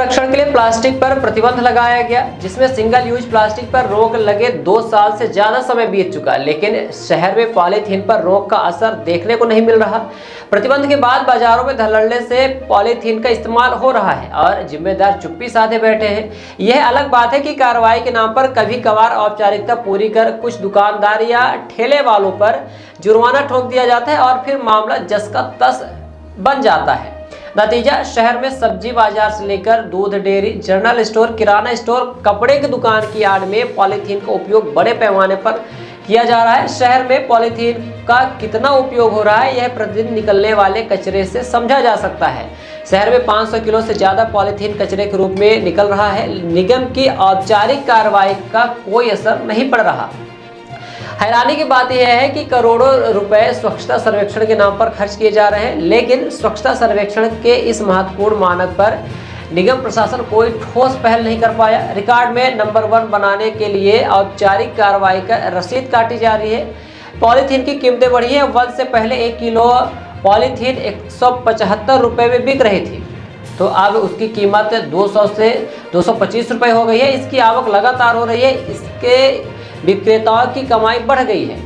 संरक्षण के लिए प्लास्टिक पर प्रतिबंध लगाया गया, जिसमें सिंगल यूज प्लास्टिक पर रोक लगे 2 साल से ज्यादा समय बीत चुका, लेकिन शहर में पॉलीथीन पर रोक का असर देखने को नहीं मिल रहा। प्रतिबंध के बाद बाजारों में धड़ल्ले से पॉलीथीन का इस्तेमाल हो रहा है और जिम्मेदार चुप्पी साधे बैठे हैं। यह अलग बात है कि कार्रवाई के नाम पर कभी कभार औपचारिकता पूरी कर कुछ दुकानदार या ठेले वालों पर जुर्माना ठोक दिया जाता है और फिर मामला जस का तस बन जाता है। नतीजा, शहर में सब्जी बाजार से लेकर दूध डेयरी, जनरल स्टोर, किराना स्टोर, कपड़े की दुकान की आड़ में पॉलीथीन का उपयोग बड़े पैमाने पर किया जा रहा है। शहर में पॉलीथीन का कितना उपयोग हो रहा है, यह प्रतिदिन निकलने वाले कचरे से समझा जा सकता है। शहर में 500 किलो से ज्यादा पॉलीथीन कचरे के रूप में निकल रहा है। निगम की औपचारिक कार्रवाई का कोई असर नहीं पड़ रहा। हैरानी की बात यह है कि करोड़ों रुपए स्वच्छता सर्वेक्षण के नाम पर खर्च किए जा रहे हैं, लेकिन स्वच्छता सर्वेक्षण के इस महत्वपूर्ण मानक पर निगम प्रशासन कोई ठोस पहल नहीं कर पाया। रिकॉर्ड में नंबर 1 बनाने के लिए औपचारिक कार्रवाई का रसीद काटी जा रही है। पॉलीथीन की कीमतें बढ़ी है। वर्ष से पहले 1 किलो पॉलीथीन 175 रुपये में बिक रही थी, तो अब उसकी कीमत 200 से 225 रुपये हो गई है। इसकी आवक लगातार हो रही है, इसके विक्रेताओं की कमाई बढ़ गई है।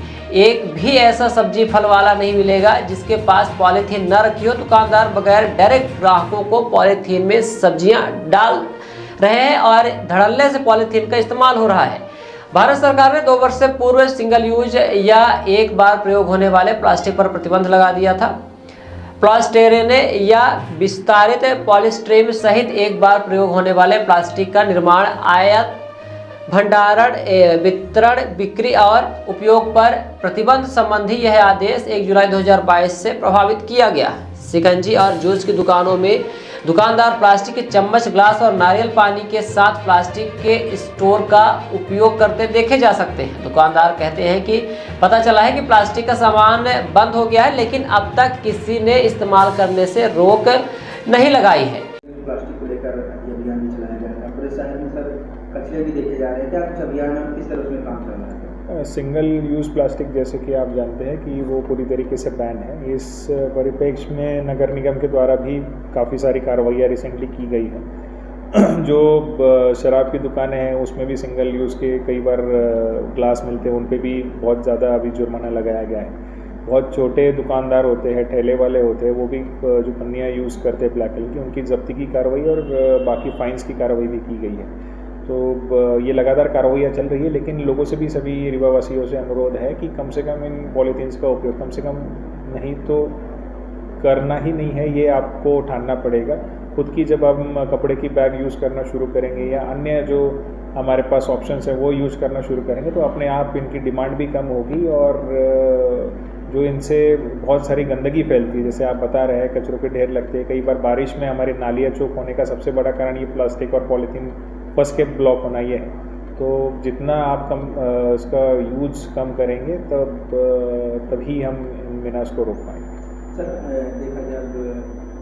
एक भी ऐसा सब्जी फल वाला नहीं मिलेगा जिसके पास पॉलीथीन न रखी हो। दुकानदार बगैर डायरेक्ट ग्राहकों को पॉलीथीन में सब्जियां डाल रहे हैं और धड़ल्ले से पॉलीथीन का इस्तेमाल हो रहा है। भारत सरकार ने 2 वर्ष से पूर्व सिंगल यूज या एक बार प्रयोग होने वाले प्लास्टिक पर प्रतिबंध लगा दिया था। प्लास्टेरेन या विस्तारित पॉलीस्ट्रीन सहित एक बार प्रयोग होने वाले प्लास्टिक का निर्माण, आयात, भंडारण, वितरण, बिक्री और उपयोग पर प्रतिबंध संबंधी यह आदेश 1 जुलाई 2022 से प्रभावित किया गया। शिकंजी और जूस की दुकानों में दुकानदार प्लास्टिक के चम्मच, ग्लास और नारियल पानी के साथ प्लास्टिक के स्टोर का उपयोग करते देखे जा सकते हैं। दुकानदार कहते हैं कि पता चला है कि प्लास्टिक का सामान बंद हो गया है, लेकिन अब तक किसी ने इस्तेमाल करने से रोक नहीं लगाई है। प्लास्टिक को लेकर अभियान भी चलाया जा रहा है, पूरे शहर में सर कचरे भी देखे जा रहे हैं, क्या कुछ अभियान में किस तरह उसमें काम चल रहा है? सिंगल यूज़ प्लास्टिक जैसे कि आप जानते हैं कि वो पूरी तरीके से बैन है। इस परिप्रेक्ष्य में नगर निगम के द्वारा भी काफ़ी सारी कार्रवाइयाँ रिसेंटली की गई हैं। जो शराब की दुकानें हैं उसमें भी सिंगल यूज़ के कई बार ग्लास मिलते हैं, उन पर भी बहुत ज़्यादा अभी जुर्माना लगाया गया है। बहुत छोटे दुकानदार होते हैं, ठेले वाले होते हैं, वो भी जो पन्नियाँ यूज़ करते हैं ब्लैक कलर की, उनकी जब्ती की कार्रवाई और बाकी फाइन्स की कार्रवाई भी की गई है। तो ये लगातार कार्रवाइयाँ चल रही है, लेकिन लोगों से भी, सभी रीवावासियों से अनुरोध है कि कम से कम इन पॉलीथीन्स का उपयोग कम से कम नहीं तो करना ही नहीं है, ये आपको ठानना पड़ेगा। खुद की जब हम कपड़े की बैग यूज़ करना शुरू करेंगे या अन्य जो हमारे पास ऑप्शंस हैं वो यूज़ करना शुरू करेंगे तो अपने आप इनकी डिमांड भी कम होगी और जो इनसे बहुत सारी गंदगी फैलती है, जैसे आप बता रहे हैं कचरों के ढेर लगते हैं। कई बार बारिश में हमारी नालियाँ चौक होने का सबसे बड़ा कारण ये प्लास्टिक और पॉलीथीन फंस के ब्लॉक होना ये है। तो जितना आप इसका यूज कम करेंगे तभी हम इन विनाश को रोक पाएंगे। सर देखा जाए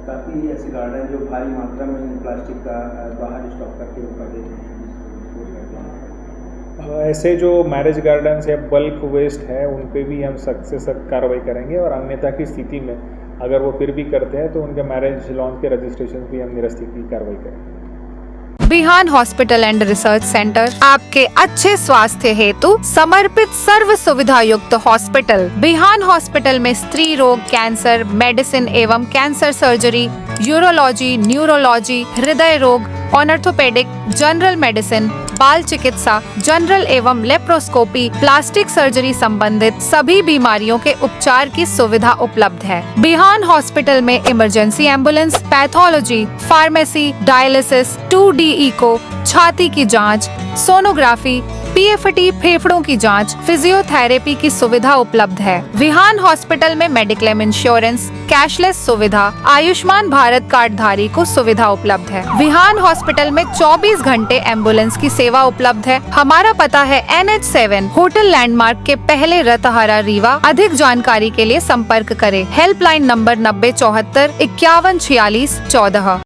काफ़ी ऐसे गार्डन जो भारी मात्रा में प्लास्टिक का बाहर स्टॉक करके वो कर देते हैं, ऐसे जो मैरिज गार्डन्स या बल्क वेस्ट है उन पे भी हम सख्त से सख्त कार्रवाई करेंगे और अन्यथा की स्थिति में अगर वो फिर भी करते हैं तो उनके मैरिज लॉन्च के रजिस्ट्रेशन भी हम निरस्त की कार्रवाई करेंगे। बिहान हॉस्पिटल एंड रिसर्च सेंटर आपके अच्छे स्वास्थ्य हेतु समर्पित सर्व सुविधा युक्त हॉस्पिटल। बिहान हॉस्पिटल में स्त्री रोग, कैंसर, मेडिसिन एवं कैंसर सर्जरी, यूरोलॉजी, न्यूरोलॉजी, हृदय रोग, ऑर्थोपेडिक, जनरल मेडिसिन, बाल चिकित्सा, जनरल एवं लेप्रोस्कोपी, प्लास्टिक सर्जरी संबंधित सभी बीमारियों के उपचार की सुविधा उपलब्ध है। बिहान हॉस्पिटल में emergency ambulance, pathology, pharmacy, dialysis, 2D eco, छाती की जांच, सोनोग्राफी, PFT फेफड़ों की जांच, फिजियोथेरेपी की सुविधा उपलब्ध है। विहान हॉस्पिटल में मेडिक्लेम इंश्योरेंस, कैशलेस सुविधा, आयुष्मान भारत कार्ड धारी को सुविधा उपलब्ध है। विहान हॉस्पिटल में 24 घंटे एम्बुलेंस की सेवा उपलब्ध है। हमारा पता है NH7 होटल लैंडमार्क के पहले रतहरा, रीवा। अधिक जानकारी के लिए संपर्क करें। Helpline number 9074 5146 14।